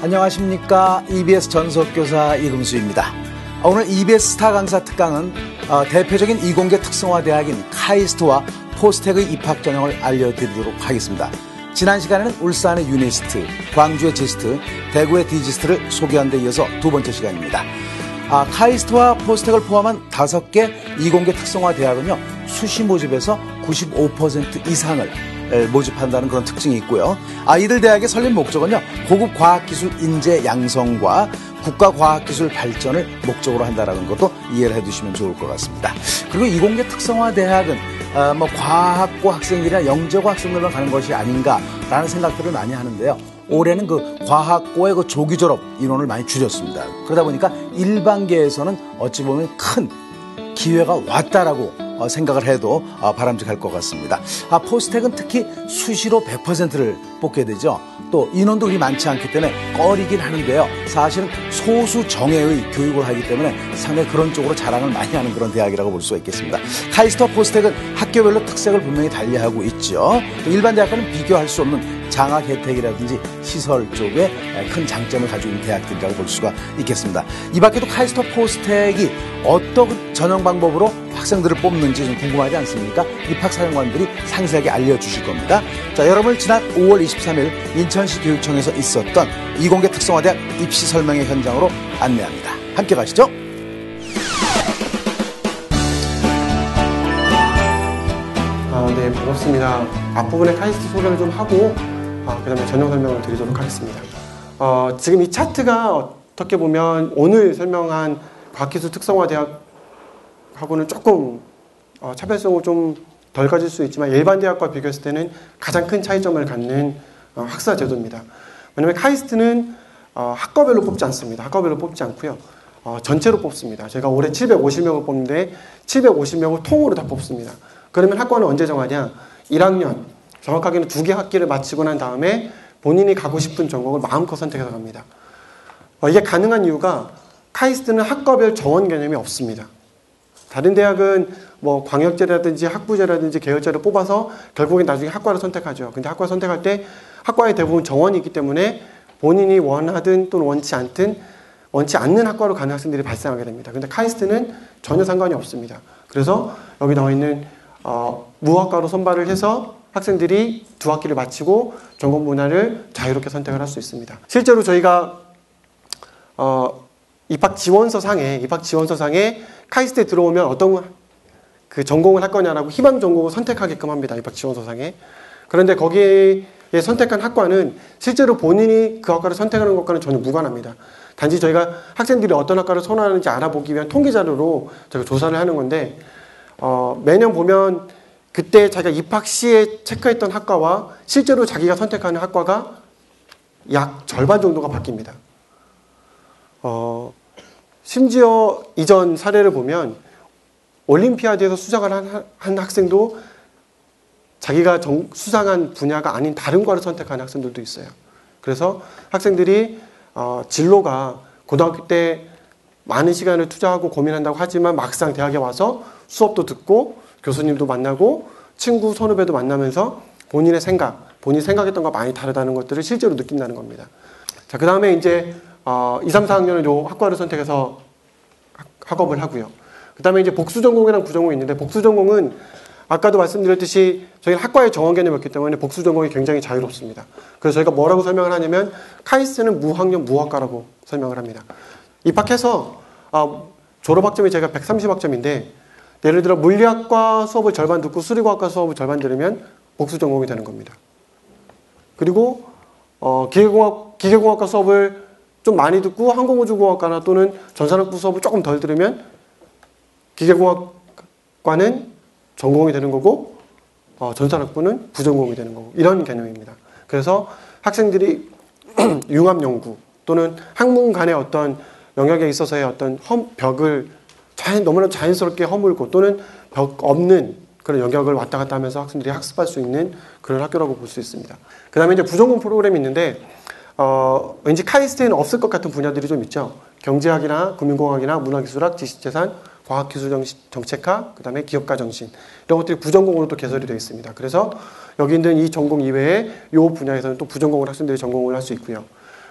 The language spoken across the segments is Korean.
안녕하십니까. EBS 전속교사 이금수입니다. 오늘 EBS 스타 강사 특강은 대표적인 이공계 특성화 대학인 카이스트와 포스텍의 입학 전형을 알려드리도록 하겠습니다. 지난 시간에는 울산의 유니스트, 광주의 지스트, 대구의 디지스트를 소개한 데 이어서 두 번째 시간입니다. 카이스트와 포스텍을 포함한 5개 이공계 특성화 대학은요, 수시 모집에서 95% 이상을 모집한다는 그런 특징이 있고요. 이들 대학의 설립 목적은요, 고급 과학기술 인재 양성과 국가과학기술 발전을 목적으로 한다는 것도 이해를 해두시면 좋을 것 같습니다. 그리고 이공계 특성화 대학은 과학고 학생들이나 영재고 학생들만 가는 것이 아닌가라는 생각들을 많이 하는데요. 올해는 그 과학고의 그 조기 졸업 인원을 많이 줄였습니다. 그러다 보니까 일반계에서는 어찌 보면 큰 기회가 왔다라고 생각을 해도 바람직할 것 같습니다. 포스텍은 특히 수시로 100%를 뽑게 되죠. 또 인원도 그리 많지 않기 때문에 꺼리긴 하는데요. 사실은 소수 정예의 교육을 하기 때문에 상당히 그런 쪽으로 자랑을 많이 하는 그런 대학이라고 볼 수가 있겠습니다. 카이스트와 포스텍은 학교별로 특색을 분명히 달리하고 있죠. 일반 대학과는 비교할 수 없는 장학 혜택이라든지 시설 쪽에 큰 장점을 가지고 있는 대학들이라고 볼 수가 있겠습니다. 이 밖에도 카이스트와 포스텍이 어떤 전형 방법으로 학생들을 뽑는지 좀 궁금하지 않습니까? 입학사령관들이 상세하게 알려주실 겁니다. 자, 여러분을 지난 5월 23일 인천시 교육청에서 있었던 이공계 특성화대학 입시 설명회 현장으로 안내합니다. 함께 가시죠. 네, 반갑습니다. 앞부분에 카이스트 소개를 좀 하고 그 다음에 전형 설명을 드리도록 하겠습니다. 지금 이 차트가 어떻게 보면 오늘 설명한 과학기술 특성화대학하고는 조금 차별성을 좀 덜 가질 수 있지만 일반 대학과 비교했을 때는 가장 큰 차이점을 갖는 학사 제도입니다. 왜냐하면 카이스트는 학과별로 뽑지 않습니다. 학과별로 뽑지 않고요. 전체로 뽑습니다. 제가 올해 750명을 뽑는데 750명을 통으로 다 뽑습니다. 그러면 학과는 언제 정하냐? 1학년, 정확하게는 2개 학기를 마치고 난 다음에 본인이 가고 싶은 전공을 마음껏 선택해서 갑니다. 이게 가능한 이유가 카이스트는 학과별 정원 개념이 없습니다. 다른 대학은 뭐 광역제라든지 학부제라든지 계열제를 뽑아서 결국엔 나중에 학과를 선택하죠. 근데 학과 선택할 때 학과에 대부분 정원이 있기 때문에 본인이 원하든 또는 원치 않는 학과로 가는 학생들이 발생하게 됩니다. 근데 카이스트는 전혀 상관이 없습니다. 그래서 여기 나와 있는 무학과로 선발을 해서 학생들이 2학기를 마치고 전공 분야를 자유롭게 선택을 할 수 있습니다. 실제로 저희가 입학 지원서상에 카이스트에 들어오면 어떤 그 전공을 할 거냐라고 희망 전공을 선택하게끔 합니다. 입학 지원서상에. 그런데 거기에 선택한 학과는 실제로 본인이 그 학과를 선택하는 것과는 전혀 무관합니다. 단지 저희가 학생들이 어떤 학과를 선호하는지 알아보기 위한 통계 자료로 저희가 조사를 하는 건데 매년 보면 그때 자기가 입학 시에 체크했던 학과와 실제로 자기가 선택하는 학과가 약 절반 정도가 바뀝니다. 심지어 이전 사례를 보면 올림피아드에서 수상을 한 학생도 자기가 수상한 분야가 아닌 다른 과를 선택하는 학생들도 있어요. 그래서 학생들이 진로가 고등학교 때 많은 시간을 투자하고 고민한다고 하지만 막상 대학에 와서 수업도 듣고 교수님도 만나고 친구 선후배도 만나면서 본인이 생각했던 것과 많이 다르다는 것들을 실제로 느낀다는 겁니다. 자, 그 다음에 이제 2, 3, 4학년은 요 학과를 선택해서 학업을 하고요. 그 다음에 이제 복수전공이랑 부전공이 있는데 복수전공은 아까도 말씀드렸듯이 저희는 학과의 정원 개념이 없기 때문에 복수전공이 굉장히 자유롭습니다. 그래서 저희가 뭐라고 설명을 하냐면 카이스트는 무학년 무학과라고 설명을 합니다. 입학해서 졸업학점이 제가 130학점인데 예를 들어 물리학과 수업을 절반 듣고 수리과학과 수업을 절반 들으면 복수전공이 되는 겁니다. 그리고 기계공학과 수업을 좀 많이 듣고 항공우주공학과나 또는 전산학부 수업을 조금 덜 들으면 기계공학과는 전공이 되는 거고 전산학부는 부전공이 되는 거고 이런 개념입니다. 그래서 학생들이 융합연구 또는 학문 간의 어떤 영역에 있어서의 어떤 벽을 너무나 자연스럽게 허물고 또는 벽 없는 그런 영역을 왔다 갔다 하면서 학생들이 학습할 수 있는 그런 학교라고 볼 수 있습니다. 그 다음에 이제 부전공 프로그램이 있는데 왠지 카이스트에는 없을 것 같은 분야들이 좀 있죠. 경제학이나 금융공학이나 문화기술학, 지식재산, 과학기술정책학, 그 다음에 기업가정신 이런 것들이 부전공으로 또 개설이 되어 있습니다. 그래서 여기 있는 이 전공 이외에 이 분야에서는 또 부전공을 학생들이 전공을 할 수 있고요.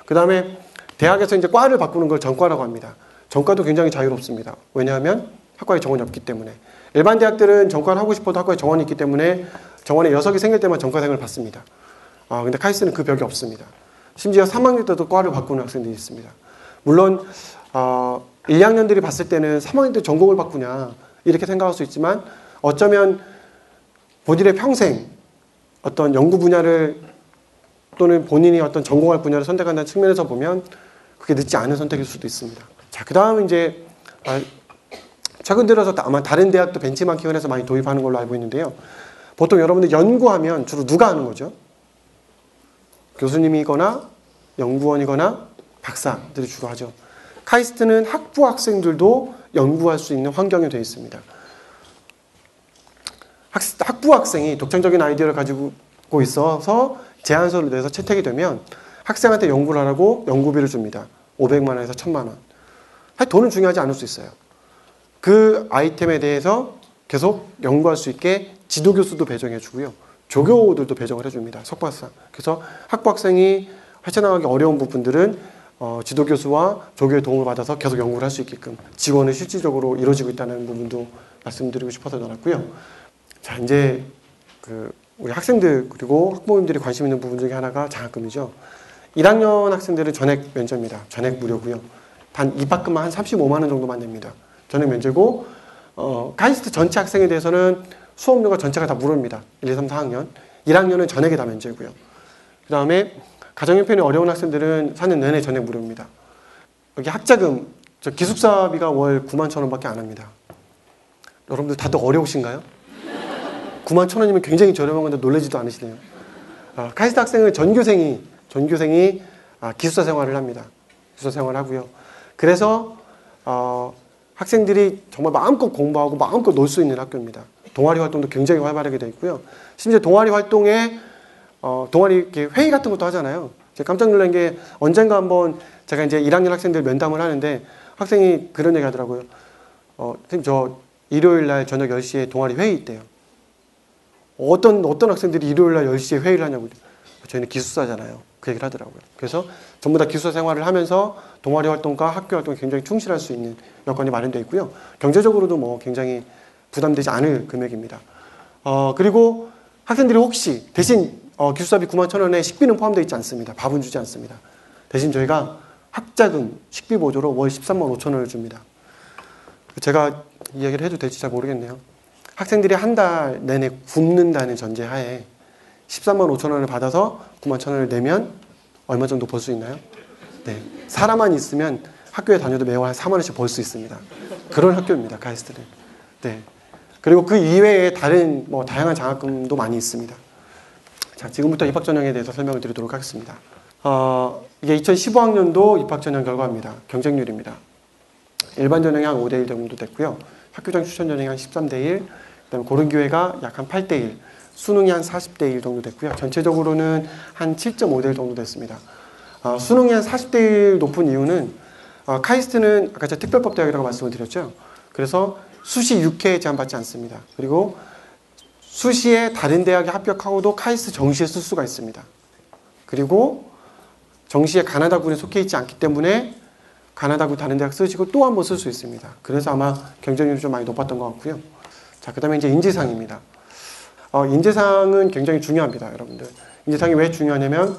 그 다음에 대학에서 이제 과를 바꾸는 걸 전과라고 합니다. 전과도 굉장히 자유롭습니다. 왜냐하면 학과에 정원이 없기 때문에. 일반 대학들은 전과를 하고 싶어도 학과에 정원이 있기 때문에 정원에 녀석이 생길 때만 전과생을 받습니다. 근데 카이스트는 그 벽이 없습니다. 심지어 3학년 때도 과를 바꾸는 학생들이 있습니다. 물론 1, 2학년들이 봤을 때는 3학년 때 전공을 바꾸냐 이렇게 생각할 수 있지만 어쩌면 본인의 평생 어떤 연구 분야를 또는 본인이 어떤 전공할 분야를 선택한다는 측면에서 보면 그게 늦지 않은 선택일 수도 있습니다. 자, 그 다음 이제 최근 들어서 아마 다른 대학도 벤치마킹을 해서 많이 도입하는 걸로 알고 있는데요. 보통 여러분들 연구하면 주로 누가 하는 거죠? 교수님이거나 연구원이거나 박사들이 주로 하죠. 카이스트는 학부 학생들도 연구할 수 있는 환경이 되어 있습니다. 학부 학생이 독창적인 아이디어를 가지고 있어서 제안서를 내서 채택이 되면 학생한테 연구를 하라고 연구비를 줍니다. 500만 원에서 1000만 원. 돈은 중요하지 않을 수 있어요. 그 아이템에 대해서 계속 연구할 수 있게 지도교수도 배정해 주고요. 조교들도 배정을 해줍니다. 석박사. 그래서 학부 학생이 헤쳐나가기 어려운 부분들은 지도교수와 조교의 도움을 받아서 계속 연구를 할 수 있게끔 지원이 실질적으로 이루어지고 있다는 부분도 말씀드리고 싶어서 전했고요. 자, 이제 우리 학생들 그리고 학부모님들이 관심 있는 부분 중에 하나가 장학금이죠. 1학년 학생들은 전액 면제입니다. 전액 무료고요. 단 입학금만 한 35만 원 정도만 냅니다. 전액 면제고 카이스트 전체 학생에 대해서는 수업료가 전체가 다 무료입니다. 1, 2, 3, 4학년. 1학년은 전액이 다 면제고요. 그 다음에 가정형편이 어려운 학생들은 4년 내내 전액 무료입니다. 여기 학자금, 기숙사비가 월 9만 1천 원밖에 안 합니다. 여러분들 다들 어려우신가요? 9만 1천 원이면 굉장히 저렴한 건데 놀라지도 않으시네요. 카이스트 학생은 전교생이 기숙사 생활을 합니다. 기숙사 생활을 하고요. 그래서 학생들이 정말 마음껏 공부하고 마음껏 놀 수 있는 학교입니다. 동아리 활동도 굉장히 활발하게 되어 있고요. 심지어 동아리 활동에 동아리 이렇게 회의 같은 것도 하잖아요. 제가 깜짝 놀란 게 언젠가 한번 제가 이제 1학년 학생들 면담을 하는데 학생이 그런 얘기 하더라고요. 선생님 저 일요일 날 저녁 10시에 동아리 회의 있대요. 어떤 학생들이 일요일 날 10시에 회의를 하냐고. 저희는 기숙사잖아요. 그 얘기를 하더라고요. 그래서 전부 다 기숙사 생활을 하면서 동아리 활동과 학교 활동에 굉장히 충실할 수 있는 여건이 마련되어 있고요. 경제적으로도 뭐 굉장히 부담되지 않을 금액입니다. 그리고 학생들이 혹시 대신 기숙사비 9만 1천 원에 식비는 포함되어 있지 않습니다. 밥은 주지 않습니다. 대신 저희가 학자금, 식비 보조로 월 13만 5천 원을 줍니다. 제가 이 얘기를 해도 될지 잘 모르겠네요. 학생들이 한 달 내내 굶는다는 전제하에 13만 5천 원을 받아서 9만 1천 원을 내면 얼마 정도 벌 수 있나요? 네, 사람만 있으면 학교에 다녀도 매월 한 4만 원씩 벌 수 있습니다. 그런 학교입니다. 카이스트는. 네. 그리고 그 이외에 다른 다양한 장학금도 많이 있습니다. 자, 지금부터 입학 전형에 대해서 설명을 드리도록 하겠습니다. 이게 2015학년도 입학 전형 결과입니다. 경쟁률입니다. 일반 전형이 한 5대1 정도 됐고요. 학교장 추천 전형이 한 13대1, 그다음에 고른교회가 약 한 8대1, 수능이 한 40대1 정도 됐고요. 전체적으로는 한 7.5대1 정도 됐습니다. 수능이 한 40대1 높은 이유는 카이스트는 아까 제가 특별법 대학이라고 말씀을 드렸죠. 그래서 수시 6회 제한받지 않습니다. 그리고 수시에 다른 대학에 합격하고도 카이스트 정시에 쓸 수가 있습니다. 그리고 정시에 가나다군에 속해 있지 않기 때문에 가나다군 다른 대학 쓰시고 또 한 번 쓸 수 있습니다. 그래서 아마 경쟁률이 좀 많이 높았던 것 같고요. 자, 그 다음에 이제 인재상입니다. 인재상은 굉장히 중요합니다, 여러분들. 인재상이 왜 중요하냐면,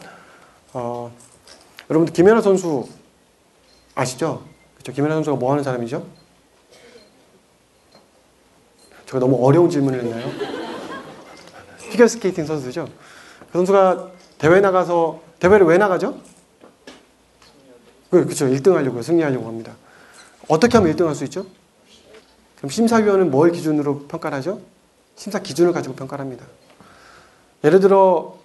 여러분들 김연아 선수 아시죠? 그렇죠? 김연아 선수가 뭐 하는 사람이죠? 제가 너무 어려운 질문을 했나요? 피겨스케이팅 선수죠. 그 선수가 대회 나가서, 대회를 왜 나가죠? 그렇죠. 1등 하려고요. 승리하려고 합니다. 어떻게 하면 1등 할 수 있죠? 그럼 심사위원은 뭘 기준으로 평가를 하죠? 심사 기준을 가지고 평가를 합니다. 예를 들어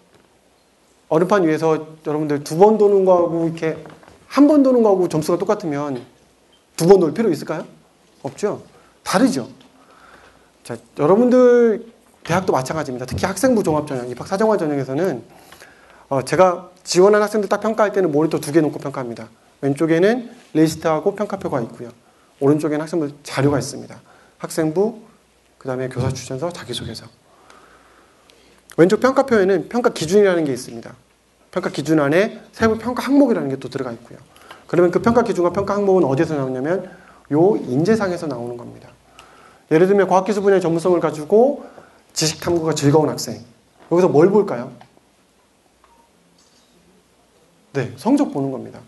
얼음판 위에서 여러분들 2번 도는 거하고 이렇게 한 번 도는 거하고 점수가 똑같으면 2번 돌 필요 있을까요? 없죠. 다르죠. 자, 여러분들 대학도 마찬가지입니다. 특히 학생부 종합전형, 입학 사정관 전형에서는 제가 지원한 학생들 딱 평가할 때는 모니터 2개 놓고 평가합니다. 왼쪽에는 리스트하고 평가표가 있고요. 오른쪽에는 학생부 자료가 있습니다. 학생부, 그 다음에 교사 추천서, 자기소개서. 왼쪽 평가표에는 평가 기준이라는 게 있습니다. 평가 기준 안에 세부 평가 항목이라는 게 또 들어가 있고요. 그러면 그 평가 기준과 평가 항목은 어디에서 나오냐면 요 인재상에서 나오는 겁니다. 예를 들면 과학기술 분야의 전문성을 가지고 지식 탐구가 즐거운 학생. 여기서 뭘 볼까요? 네, 성적 보는 겁니다.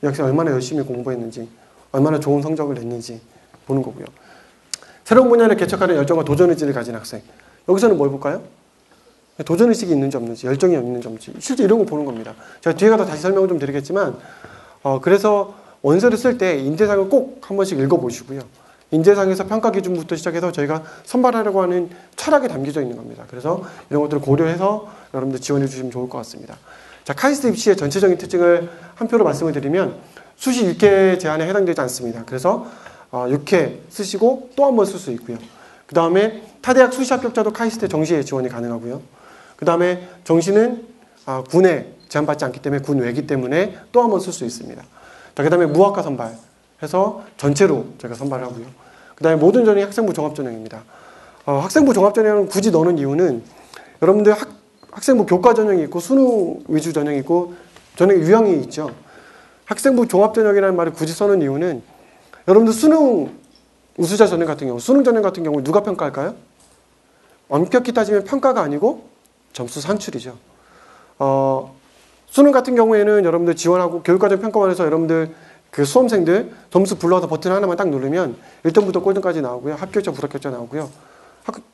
이 학생 얼마나 열심히 공부했는지, 얼마나 좋은 성적을 냈는지 보는 거고요. 새로운 분야를 개척하는 열정과 도전의지를 가진 학생. 여기서는 뭘 볼까요? 도전의식이 있는지 없는지, 열정이 있는지 없는지, 실제 이런 거 보는 겁니다. 제가 뒤에 가서 다시 설명을 좀 드리겠지만, 그래서 원서를 쓸 때 인재상을 꼭 한 번씩 읽어보시고요. 인재상에서 평가 기준부터 시작해서 저희가 선발하려고 하는 철학이 담겨져 있는 겁니다. 그래서 이런 것들을 고려해서 여러분들 지원해 주시면 좋을 것 같습니다. 자, 카이스트 입시의 전체적인 특징을 한 표로 말씀을 드리면 수시 6회 제한에 해당되지 않습니다. 그래서 6회 쓰시고 또 한 번 쓸 수 있고요. 그 다음에 타대학 수시 합격자도 카이스트 정시에 지원이 가능하고요. 그 다음에 정시는 군에 제한받지 않기 때문에 군 외기 때문에 또 한 번 쓸 수 있습니다. 그 다음에 무학과 선발해서 전체로 제가 선발을 하고요. 그 다음에 모든 전형이 학생부 종합전형입니다. 학생부 종합전형을 굳이 넣는 이유는 여러분들 학생부 교과 전형이 있고 수능 위주 전형이 있고 전형 유형이 있죠. 학생부 종합전형이라는 말을 굳이 써는 이유는 여러분들 수능 우수자 전형 같은 경우, 수능 전형 같은 경우 누가 평가할까요? 엄격히 따지면 평가가 아니고 점수 산출이죠. 수능 같은 경우에는 여러분들 지원하고 교육과정 평가원에서 여러분들 그 수험생들 점수 불러서 버튼 하나만 딱 누르면 1등부터 꼴등까지 나오고요. 합격자, 불합격자 나오고요.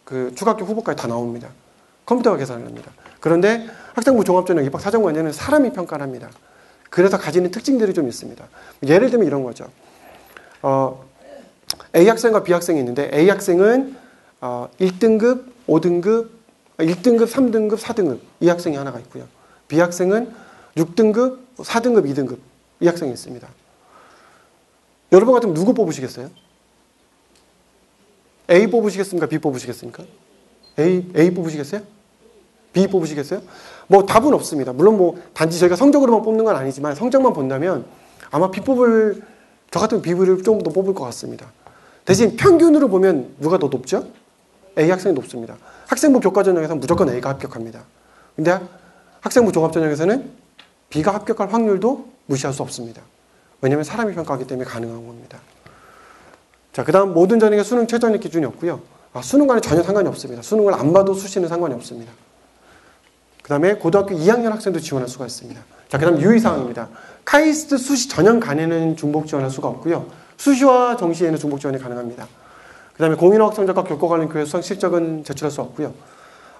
그 추가학교 후보까지 다 나옵니다. 컴퓨터가 계산을 합니다. 그런데 학생부 종합전형 입학 사정관제는 사람이 평가를 합니다. 그래서 가지는 특징들이 좀 있습니다. 예를 들면 이런 거죠. A 학생과 B 학생이 있는데 A 학생은 1등급, 5등급, 1등급, 3등급, 4등급 이 학생이 하나가 있고요. B 학생은 6등급, 4등급, 2등급 이 학생이 있습니다. 여러분 같으면 누구 뽑으시겠어요? A 뽑으시겠습니까? B 뽑으시겠습니까? A 뽑으시겠어요? B 뽑으시겠어요? 뭐 답은 없습니다. 물론 뭐 단지 저희가 성적으로만 뽑는 건 아니지만 성적만 본다면 아마 저 같은 B를 좀 더 뽑을 것 같습니다. 대신 평균으로 보면 누가 더 높죠? A 학생이 높습니다. 학생부 교과전형에서는 무조건 A가 합격합니다. 근데 학생부 종합전형에서는 B가 합격할 확률도 무시할 수 없습니다. 왜냐하면 사람이 평가하기 때문에 가능한 겁니다. 자, 그 다음 모든 전형의 수능 최저학력 기준이 없고요. 수능과는 전혀 상관이 없습니다. 수능을 안 봐도 수시는 상관이 없습니다. 그 다음에 고등학교 2학년 학생도 지원할 수가 있습니다. 자, 그 다음 유의사항입니다. 카이스트 수시 전형 간에는 중복 지원할 수가 없고요. 수시와 정시에는 중복 지원이 가능합니다. 그 다음에 공인어학 성적과 교과 관련 교회 수상 실적은 제출할 수 없고요.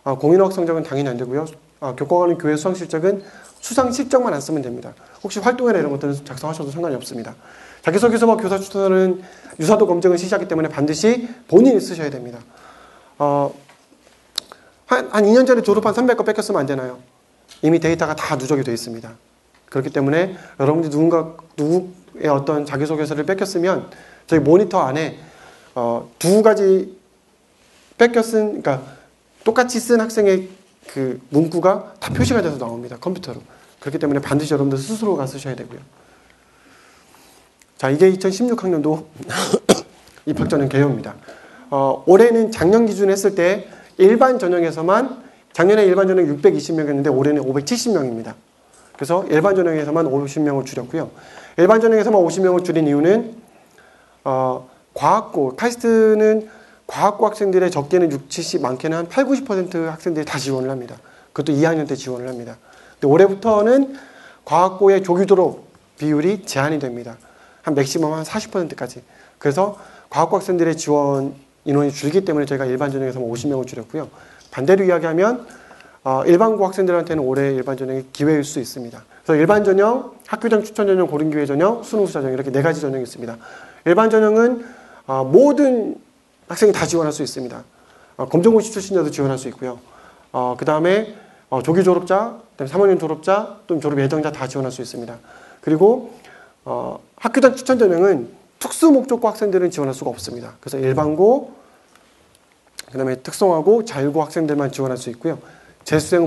공인어학 성적은 당연히 안 되고요. 교과 관련 교회 수상 실적은 수상 실적만 안 쓰면 됩니다. 혹시 활동이나 이런 것들은 작성하셔도 상관이 없습니다. 자기소개서와 교사 추천은 유사도 검증을 실시하기 때문에 반드시 본인이 쓰셔야 됩니다. 한 2년 전에 졸업한 300거 뺏겼으면 안 되나요? 이미 데이터가 다 누적이 되어 있습니다. 그렇기 때문에 여러분들이 누구의 어떤 자기소개서를 뺏겼으면 저희 모니터 안에 두 가지 그러니까 똑같이 쓴 학생의 그 문구가 다 표시가 돼서 나옵니다. 컴퓨터로. 그렇기 때문에 반드시 여러분들 스스로가 쓰셔야 되고요. 자, 이게 2016학년도 입학전형 개요입니다. 올해는 작년 기준 했을 때 일반 전형에서만 작년에 일반 전형 620명이었는데 올해는 570명입니다. 그래서 일반 전형에서만 50명을 줄였고요. 일반 전형에서만 50명을 줄인 이유는 과학고, 카이스트는 과학고 학생들의 적게는 60, 70, 많게는 한 8, 90% 학생들이 다 지원을 합니다. 그것도 2학년 때 지원을 합니다. 근데 올해부터는 과학고의 조기 졸업 비율이 제한이 됩니다. 한 맥시멈 한 40%까지. 그래서 과학고 학생들의 지원 인원이 줄기 때문에 저희가 일반 전형에서만 50명을 줄였고요. 반대로 이야기하면 일반고 학생들한테는 올해 일반 전형이 기회일 수 있습니다. 그래서 일반 전형, 학교장 추천 전형, 고른 기회 전형, 수능 수자 전형 이렇게 4가지 전형이 있습니다. 일반 전형은 모든 학생이 다 지원할 수 있습니다. 검정고시 출신자도 지원할 수 있고요. 그 다음에 조기 졸업자, 그다음에 3학년 졸업자, 또는 졸업 예정자 다 지원할 수 있습니다. 그리고 학교장 추천 전형은 특수 목적고 학생들은 지원할 수가 없습니다. 그래서 일반고, 그 다음에 특성화고, 자율고 학생들만 지원할 수 있고요. 재수생은